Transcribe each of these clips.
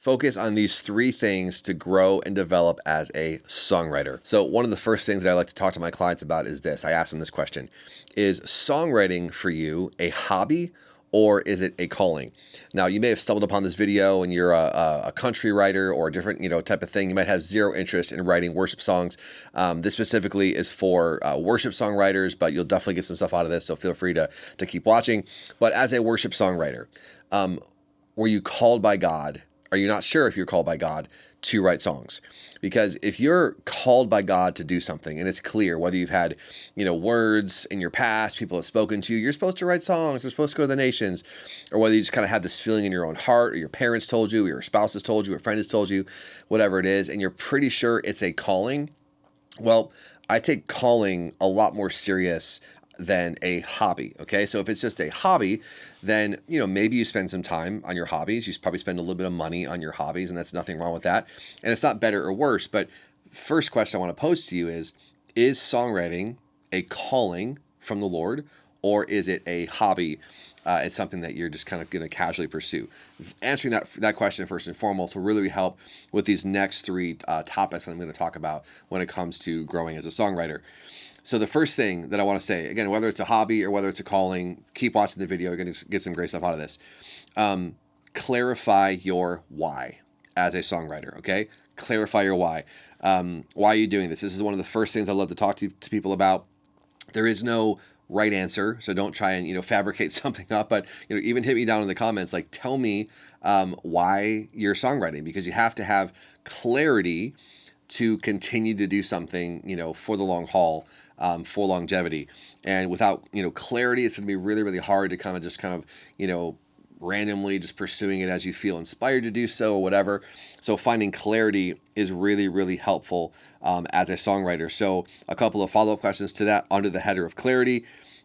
Focus on these three things to grow and develop as a songwriter. So one of the first things that I like to talk to my clients about is this. I ask them this question: is songwriting for you a hobby or is it a calling? Now, you may have stumbled upon this video and you're a country writer or a different type of thing. You might have zero interest in writing worship songs. This specifically is for worship songwriters, but you'll definitely get some stuff out of this, so feel free to keep watching. But as a worship songwriter, were you called by God? Are you not sure if you're called by God to write songs? Because if you're called by God to do something and it's clear, whether you've had, words in your past, people have spoken to you, you're supposed to write songs, they're supposed to go to the nations, or whether you just kind of have this feeling in your own heart, or your parents told you, or your spouse has told you, or a friend has told you, whatever it is, and you're pretty sure it's a calling. Well, I take calling a lot more serious than a hobby. Okay. So if it's just a hobby, then, maybe you spend some time on your hobbies. You probably spend a little bit of money on your hobbies, and that's nothing wrong with that. And it's not better or worse. But first question I want to pose to you is songwriting a calling from the Lord, or is it a hobby? It's something that you're just kind of going to casually pursue. Answering that question first and foremost will really help with these next three topics that I'm going to talk about when it comes to growing as a songwriter. So the first thing that I want to say, again, whether it's a hobby or whether it's a calling, keep watching the video. You're going to get some great stuff out of this. Clarify your why as a songwriter, okay? Clarify your why. Why are you doing this? This is one of the first things I love to talk to people about. There is no right answer, so don't try and fabricate something up. But even hit me down in the comments, like tell me why you're songwriting, because you have to have clarity to continue to do something for the long haul, for longevity. And without clarity, it's going to be really, really hard to kind of randomly just pursuing it as you feel inspired to do so or whatever. So finding clarity is really, really helpful as a songwriter. So a couple of follow-up questions to that under the header of clarity.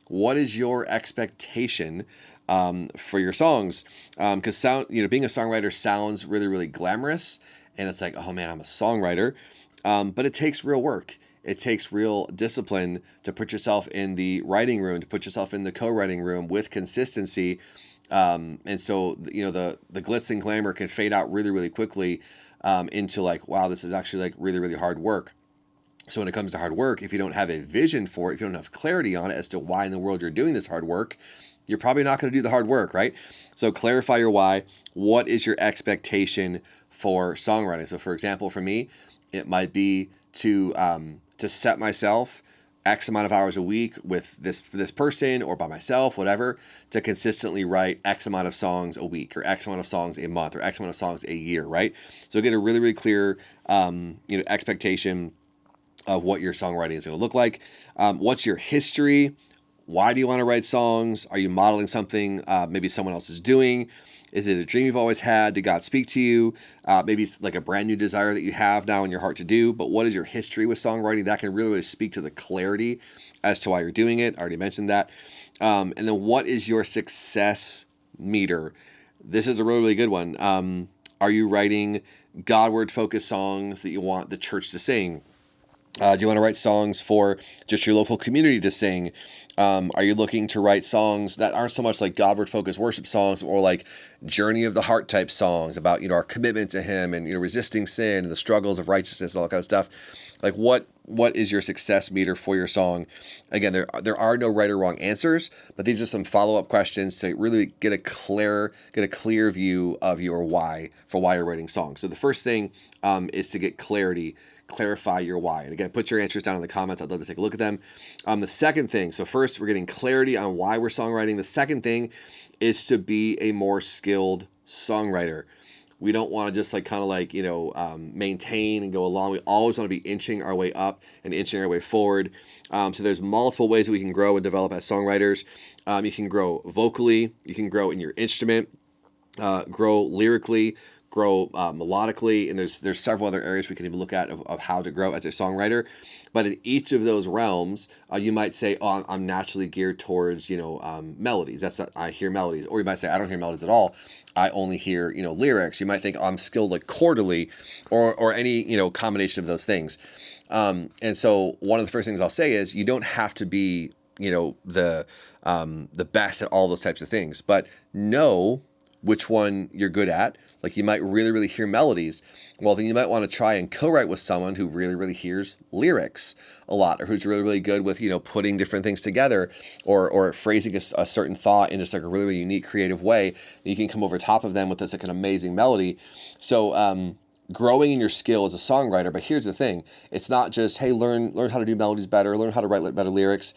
What is your expectation for your songs? Because being a songwriter sounds really, really glamorous, and it's like, oh man, I'm a songwriter. But it takes real work. It takes real discipline to put yourself in the writing room, to put yourself in the co-writing room with consistency. And so, the glitz and glamour can fade out really, really quickly into like, wow, this is actually like really, really hard work. So when it comes to hard work, if you don't have a vision for it, if you don't have clarity on it as to why in the world you're doing this hard work, you're probably not going to do the hard work, right? So clarify your why. What is your expectation for songwriting? So for example, for me, it might be to set myself X amount of hours a week with this person or by myself, whatever, to consistently write X amount of songs a week or X amount of songs a month or X amount of songs a year, right? So get a really, really clear, expectation of what your songwriting is going to look like. What's your history? Why do you want to write songs? Are you modeling something maybe someone else is doing? Is it a dream you've always had? Did God speak to you? Maybe it's like a brand new desire that you have now in your heart to do. But what is your history with songwriting? That can really, really speak to the clarity as to why you're doing it. I already mentioned that. And then what is your success meter? This is a really, really good one. Are you writing Godward-focused songs that you want the church to sing? Do you want to write songs for just your local community to sing? Are you looking to write songs that aren't so much like Godward-focused worship songs, or like journey of the heart type songs about, our commitment to Him and, resisting sin and the struggles of righteousness and all that kind of stuff? Like what is your success meter for your song? Again, there are no right or wrong answers, but these are some follow-up questions to really get a clear view of your why for why you're writing songs. So the first thing is to get clarity. Clarify your why. And again, put your answers down in the comments. I'd love to take a look at them. The second thing, so first we're getting clarity on why we're songwriting. The second thing is to be a more skilled songwriter. We don't want to just maintain and go along. We always want to be inching our way up and inching our way forward. So there's multiple ways that we can grow and develop as songwriters. You can grow vocally. You can grow in your instrument, grow lyrically, grow melodically, and there's several other areas we can even look at of how to grow as a songwriter. But in each of those realms, you might say, "Oh, I'm naturally geared towards melodies. I hear melodies," or you might say, "I don't hear melodies at all. I only hear lyrics." You might think, "Oh, I'm skilled like chordally," or any combination of those things. And so one of the first things I'll say is you don't have to be the best at all those types of things, but know which one you're good at. Like you might really, really hear melodies. Well, then you might want to try and co-write with someone who really, really hears lyrics a lot, or who's really, really good with, putting different things together, or phrasing a certain thought in just like a really, really unique, creative way. You can come over top of them with this like an amazing melody. So, growing in your skill as a songwriter. But here's the thing. It's not just, hey, learn how to do melodies better, learn how to write better lyrics.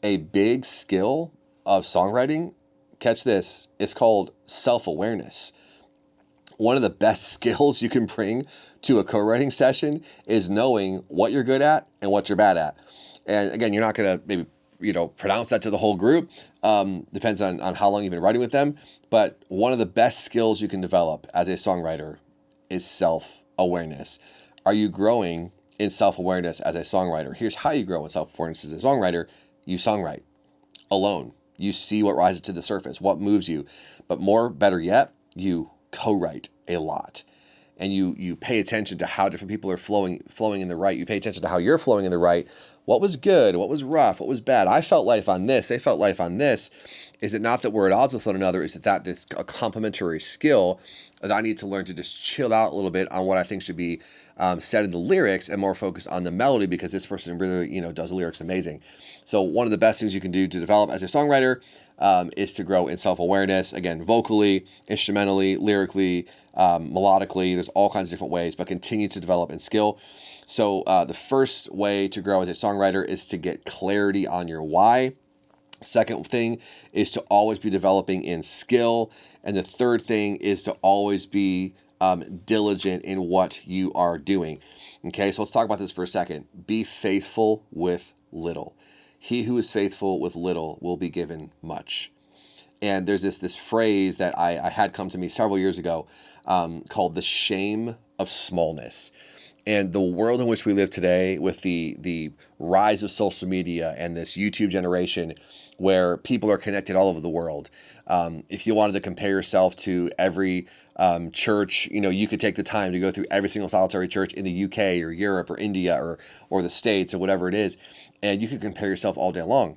A big skill of songwriting, catch this, it's called self-awareness. One of the best skills you can bring to a co-writing session is knowing what you're good at and what you're bad at. And again, you're not going to maybe, pronounce that to the whole group. Depends on how long you've been writing with them. But one of the best skills you can develop as a songwriter is self-awareness. Are you growing in self-awareness as a songwriter? Here's how you grow in self-awareness as a songwriter. You songwrite alone. You see what rises to the surface, what moves you. But better yet, you co-write a lot. And you pay attention to how different people are flowing in the right. You pay attention to how you're flowing in the right. What was good? What was rough? What was bad? I felt life on this. They felt life on this. Is it not that we're at odds with one another? Is it that it's a complementary skill that I need to learn to just chill out a little bit on what I think should be said in the lyrics and more focus on the melody, because this person really, does the lyrics amazing. So one of the best things you can do to develop as a songwriter is to grow in self-awareness, again, vocally, instrumentally, lyrically, melodically. There's all kinds of different ways, but continue to develop in skill. So the first way to grow as a songwriter is to get clarity on your why. Second thing is to always be developing in skill. And the third thing is to always be diligent in what you are doing. Okay, so let's talk about this for a second. Be faithful with little. He who is faithful with little will be given much. And there's this phrase that I had come to me several years ago called the shame of smallness. And the world in which we live today, with the rise of social media and this YouTube generation where people are connected all over the world, if you wanted to compare yourself to every church, you could take the time to go through every single solitary church in the UK or Europe or India or the States or whatever it is, and you could compare yourself all day long.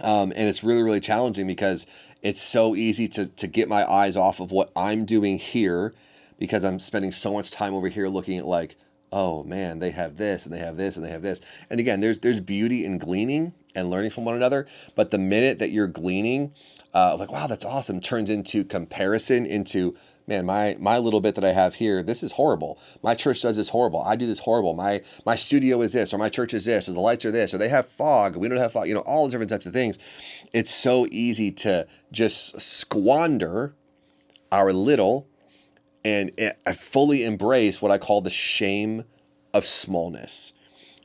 And it's really, really challenging because it's so easy to get my eyes off of what I'm doing here, because I'm spending so much time over here looking at like, oh man, they have this and they have this and they have this. And again, there's beauty in gleaning and learning from one another. But the minute that you're gleaning, like, wow, that's awesome, turns into comparison, into, man, my little bit that I have here, this is horrible. My church does this horrible. I do this horrible. My studio is this, or my church is this, or the lights are this, or they have fog. We don't have fog. All these different types of things. It's so easy to just squander our little and I fully embrace what I call the shame of smallness,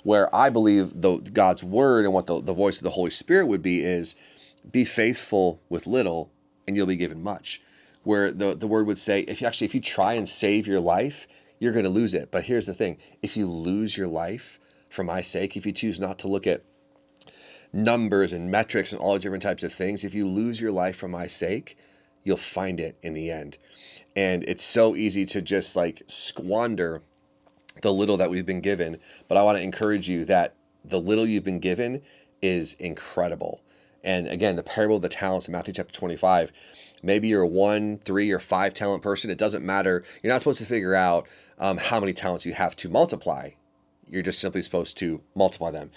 where I believe God's word and what the voice of the Holy Spirit would be is, be faithful with little and you'll be given much. Where the word would say, if you try and save your life, you're going to lose it. But here's the thing. If you lose your life for my sake, if you choose not to look at numbers and metrics and all these different types of things, if you lose your life for my sake, you'll find it in the end. And it's so easy to just like squander the little that we've been given. But I want to encourage you that the little you've been given is incredible. And again, the parable of the talents in Matthew chapter 25, maybe you're a 1, 3, or 5 talent person. It doesn't matter. You're not supposed to figure out how many talents you have to multiply. You're just simply supposed to multiply them.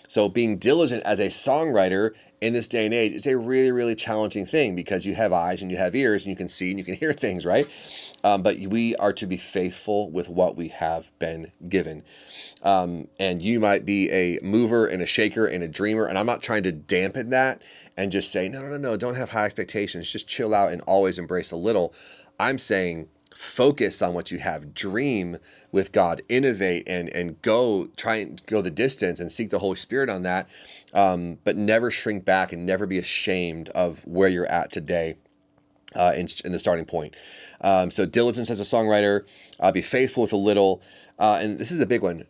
So being diligent as a songwriter in this day and age is a really, really challenging thing, because you have eyes and you have ears and you can see and you can hear things, right? But we are to be faithful with what we have been given. And you might be a mover and a shaker and a dreamer. And I'm not trying to dampen that and just say, no, don't have high expectations. Just chill out and always embrace a little. I'm saying focus on what you have, dream with God, innovate and try and go the distance and seek the Holy Spirit on that. But never shrink back and never be ashamed of where you're at today in the starting point. So diligence as a songwriter, be faithful with a little. And this is a big one.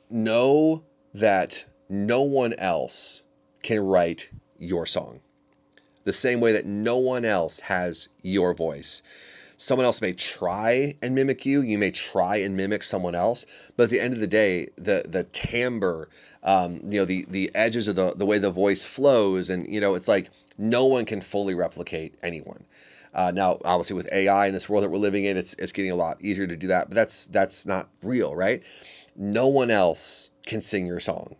Know that no one else can write your song the same way that no one else has your voice. Someone else may try and mimic you. You may try and mimic someone else. But at the end of the day, the timbre, the edges of the way the voice flows, and it's like no one can fully replicate anyone. Now, obviously, with AI in this world that we're living in, it's getting a lot easier to do that. But that's not real, right? No one else can sing your song.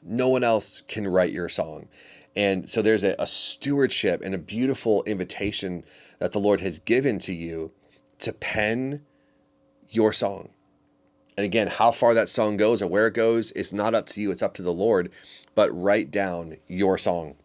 No one else can write your song. And so there's a stewardship and a beautiful invitation that the Lord has given to you to pen your song. And again, how far that song goes or where it goes is not up to you. It's up to the Lord. But write down your song.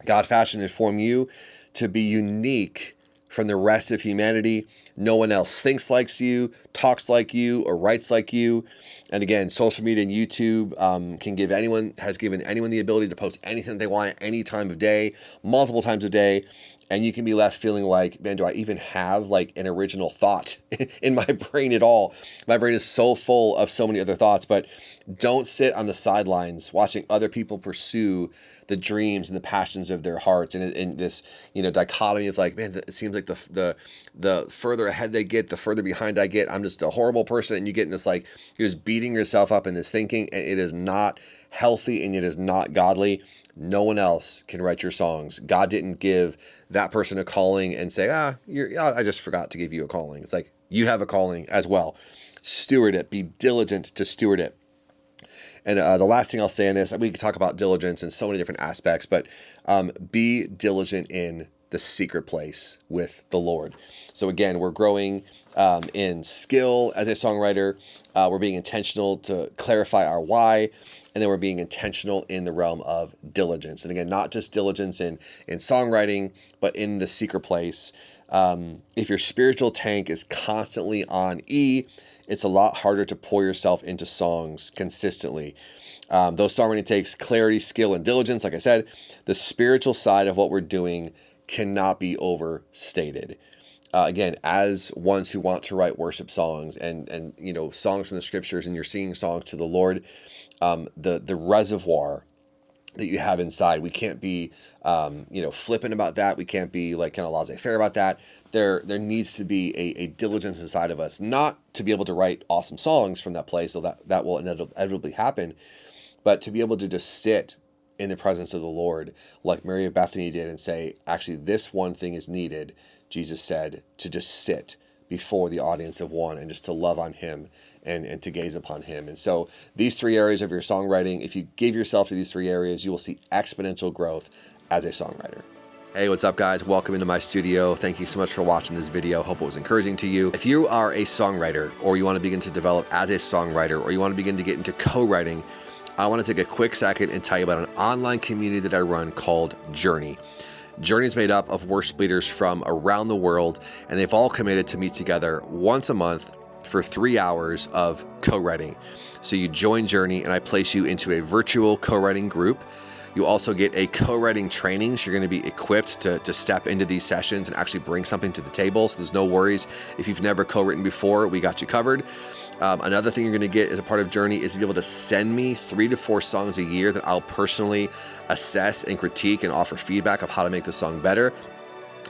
God fashioned and formed you to be unique from the rest of humanity. No one else thinks like you, talks like you, or writes like you. And again, social media and YouTube has given anyone the ability to post anything they want at any time of day, multiple times a day. And you can be left feeling like, man, do I even have like an original thought in my brain at all? My brain is so full of so many other thoughts. But don't sit on the sidelines watching other people pursue the dreams and the passions of their hearts, and in this dichotomy of like, man, it seems like the further ahead they get, the further behind I get. I'm just a horrible person, and you get in this like, you're just beating yourself up in this thinking, and it is not healthy and it is not godly. No one else can write your songs. God didn't give that person a calling and say, I just forgot to give you a calling. It's like, you have a calling as well. Steward it. Be diligent to steward it. And the last thing I'll say in this, we could talk about diligence in so many different aspects, but be diligent in the secret place with the Lord. So again, we're growing in skill as a songwriter. We're being intentional to clarify our why, and then we're being intentional in the realm of diligence. And again, not just diligence in songwriting, but in the secret place. If your spiritual tank is constantly on E, it's a lot harder to pour yourself into songs consistently. Though songwriting takes clarity, skill, and diligence, like I said, the spiritual side of what we're doing cannot be overstated. Again, as ones who want to write worship songs and songs from the scriptures, and you're singing songs to the Lord, the reservoir that you have inside, we can't be flippant about that. We can't be like kind of laissez-faire about that. There needs to be a diligence inside of us, not to be able to write awesome songs from that place, so that will inevitably happen, but to be able to just sit in the presence of the Lord like Mary of Bethany did and say, actually, this one thing is needed. Jesus said to just sit before the audience of one and just to love on him and to gaze upon him. And so these three areas of your songwriting, if you give yourself to these three areas, you will see exponential growth as a songwriter. Hey, what's up, guys? Welcome into my studio. Thank you so much for watching this video. Hope it was encouraging to you. If you are a songwriter, or you want to begin to develop as a songwriter, or you want to begin to get into co-writing, I want to take a quick second and tell you about an online community that I run called Journey. Journey is made up of worship leaders from around the world, and they've all committed to meet together once a month for 3 hours of co-writing. So you join Journey, and I place you into a virtual co-writing group. You also get a co-writing training, so you're going to be equipped to step into these sessions and actually bring something to the table. So there's no worries. If you've never co-written before, we got you covered. Another thing you're going to get as a part of Journey is to be able to send me 3 to 4 songs a year that I'll personally assess and critique and offer feedback of how to make the song better.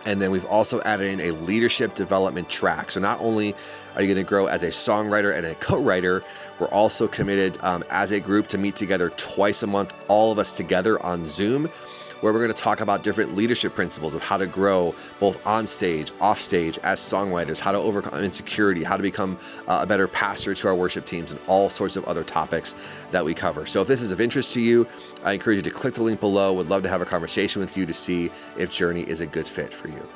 And then we've also added in a leadership development track. So not only are you going to grow as a songwriter and a co-writer, we're also committed as a group to meet together twice a month, all of us together on Zoom, where we're going to talk about different leadership principles of how to grow both on stage, off stage, as songwriters, how to overcome insecurity, how to become a better pastor to our worship teams, and all sorts of other topics that we cover. So if this is of interest to you, I encourage you to click the link below. Would love to have a conversation with you to see if Journey is a good fit for you.